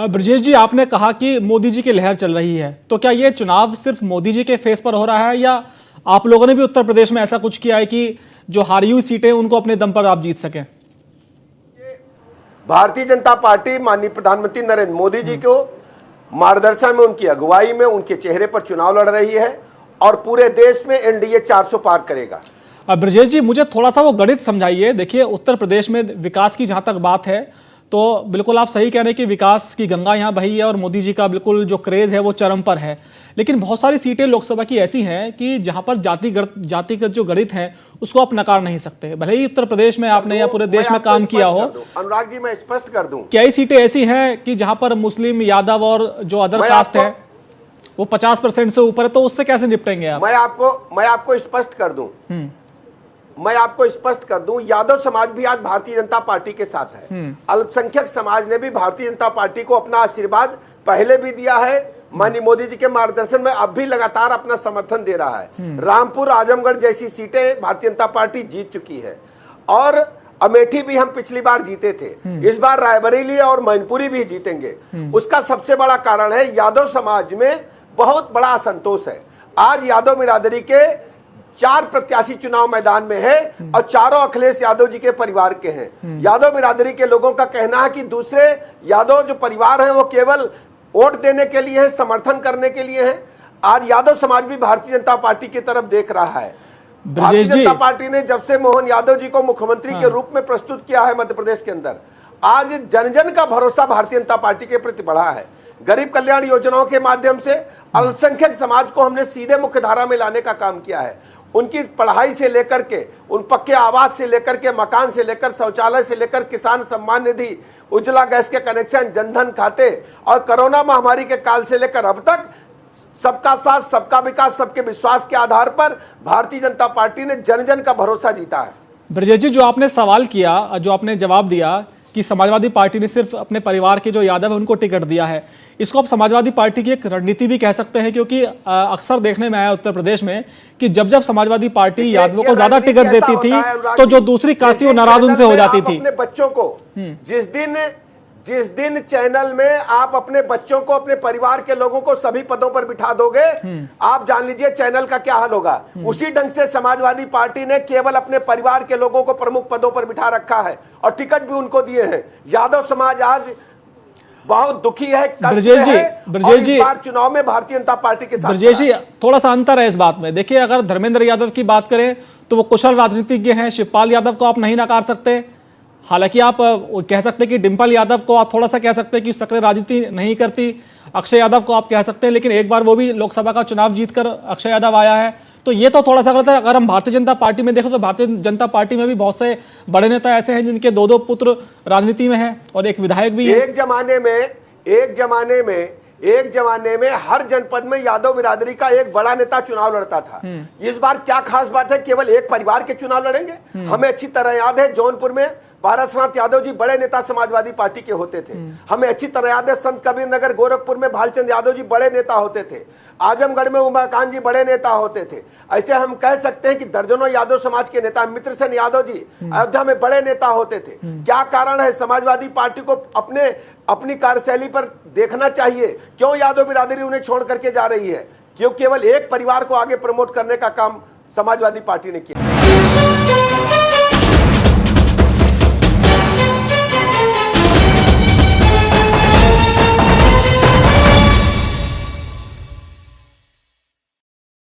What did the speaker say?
ब्रजेश जी, आपने कहा कि मोदी जी की लहर चल रही है, तो क्या ये चुनाव सिर्फ मोदी जी के फेस पर हो रहा है या आप लोगों ने भी उत्तर प्रदेश में ऐसा कुछ किया है कि जो हारी हुई सीटें उनको अपने दम पर आप जीत सकें? भारतीय जनता पार्टी माननीय प्रधानमंत्री नरेंद्र मोदी जी को मार्गदर्शन में, उनकी अगुवाई में, उनके चेहरे पर चुनाव लड़ रही है और पूरे देश में एनडीए 400 पार करेगा। ब्रजेश जी, मुझे थोड़ा सा वो गणित समझाइए। देखिए, उत्तर प्रदेश में विकास की जहां तक बात है तो बिल्कुल आप सही कह रहे हैं कि विकास की गंगा यहाँ बही है और मोदी जी का बिल्कुल जो क्रेज है वो चरम पर है। लेकिन बहुत सारी सीटें लोकसभा की ऐसी हैं कि जहां पर जातिगत जो गणित है उसको आप नकार नहीं सकते, भले ही उत्तर प्रदेश में आपने या पूरे देश में काम किया हो। अनुराग जी, मैं स्पष्ट कर दूं, कई सीटें ऐसी हैं कि जहां पर मुस्लिम, यादव और जो अदर कास्ट है वो 50% से ऊपर है, तो उससे कैसे निपटेंगे आप? मैं आपको स्पष्ट कर दूं, यादव समाज भी आज भारतीय जनता पार्टी के साथ है। अल्पसंख्यक समाज ने भी भारतीय जनता पार्टी को अपना आशीर्वाद पहले भी दिया है, माननीय मोदी जी के मार्गदर्शन में अब भी लगातार अपना समर्थन दे रहा है। रामपुर, आजमगढ़ जैसी सीटें भारतीय जनता पार्टी जीत चुकी है और अमेठी भी हम पिछली बार जीते थे, इस बार रायबरेली और मैनपुरी भी जीतेंगे। उसका सबसे बड़ा कारण है यादव समाज में बहुत बड़ा असंतोष है। आज यादव बिरादरी के 4 प्रत्याशी चुनाव मैदान में है और चारों अखिलेश यादव जी के परिवार के हैं। यादव बिरादरी के लोगों का कहना है कि दूसरे यादव जो परिवार हैं वो केवल वोट देने के लिए है, समर्थन करने के लिए है। आज यादव समाज भी भारतीय जनता पार्टी की तरफ देख रहा है। भारतीय जनता पार्टी ने जब से मोहन यादव जी को मुख्यमंत्री के रूप में प्रस्तुत किया है मध्य प्रदेश के अंदर, आज जन जन का भरोसा भारतीय जनता पार्टी के प्रति बढ़ा है। गरीब कल्याण योजनाओं के माध्यम से अल्पसंख्यक समाज को हमने सीधे मुख्य धारा में लाने का काम किया है। उनकी पढ़ाई से लेकर के, उन पक्के आवास से लेकर के, मकान से लेकर, शौचालय से लेकर, किसान सम्मान निधि, उज्ज्वला गैस के कनेक्शन, जनधन खाते और कोरोना महामारी के काल से लेकर अब तक सबका साथ, सबका विकास, सबके विश्वास के आधार पर भारतीय जनता पार्टी ने जन जन का भरोसा जीता है। ब्रजेश जी, जो आपने सवाल किया, जो आपने जवाब दिया कि समाजवादी पार्टी ने सिर्फ अपने परिवार के जो यादव है उनको टिकट दिया है, इसको आप समाजवादी पार्टी की एक रणनीति भी कह सकते हैं, क्योंकि अक्सर देखने में आया उत्तर प्रदेश में कि जब जब समाजवादी पार्टी यादवों को ज्यादा टिकट देती थी तो जो दूसरी कास्ट थी वो नाराज उनसे हो जाती थी। अपने बच्चों को जिस दिन चैनल में आप अपने बच्चों को, अपने परिवार के लोगों को सभी पदों पर बिठा दोगे, आप जान लीजिए चैनल का क्या हाल होगा। उसी ढंग से समाजवादी पार्टी ने केवल अपने परिवार के लोगों को प्रमुख पदों पर बिठा रखा है और टिकट भी उनको दिए हैं। यादव समाज आज बहुत दुखी है, ब्रजेश जी, इस बार चुनाव में भारतीय जनता पार्टी के साथ। ब्रजेश जी, थोड़ा सा अंतर है इस बात में। देखिए, अगर धर्मेंद्र यादव की बात करें तो वो कुशल राजनीतिज्ञ हैं, शिवपाल यादव को आप नहीं नकार सकते। हालांकि आप कह सकते हैं कि डिंपल यादव को आप थोड़ा सा कह सकते हैं कि सक्रिय राजनीति नहीं करती, अक्षय यादव को आप कह सकते हैं, लेकिन एक बार वो भी लोकसभा का चुनाव जीतकर अक्षय यादव आया है, तो ये तो थोड़ा सा गलत है। अगर हम भारतीय जनता पार्टी में देखें तो भारतीय जनता पार्टी में भी बहुत से बड़े नेता ऐसे हैं जिनके 2-2 पुत्र राजनीति में हैं और एक विधायक भी है। एक जमाने में हर जनपद में यादव बिरादरी का एक बड़ा नेता चुनाव लड़ता था। इस बार क्या खास बात है, केवल एक परिवार के चुनाव लड़ेंगे? हमें अच्छी तरह याद है जौनपुर में पारसनाथ यादव जी बड़े नेता समाजवादी पार्टी के होते थे। हमें अच्छी तरह याद है संत कबीर नगर गोरखपुर में भालचंद यादव जी बड़े नेता होते थे। आजमगढ़ में उमाकांत जी बड़े नेता होते थे। ऐसे हम कह सकते हैं कि दर्जनों यादव समाज के नेता, मित्र सेन यादव जी अयोध्या में बड़े नेता होते थे। क्या कारण है? समाजवादी पार्टी को अपनी कार्यशैली पर देखना चाहिए। क्यों यादव बिरादरी उन्हें छोड़ करके जा रही है? क्यों केवल एक परिवार को आगे प्रमोट करने का काम समाजवादी पार्टी ने किया।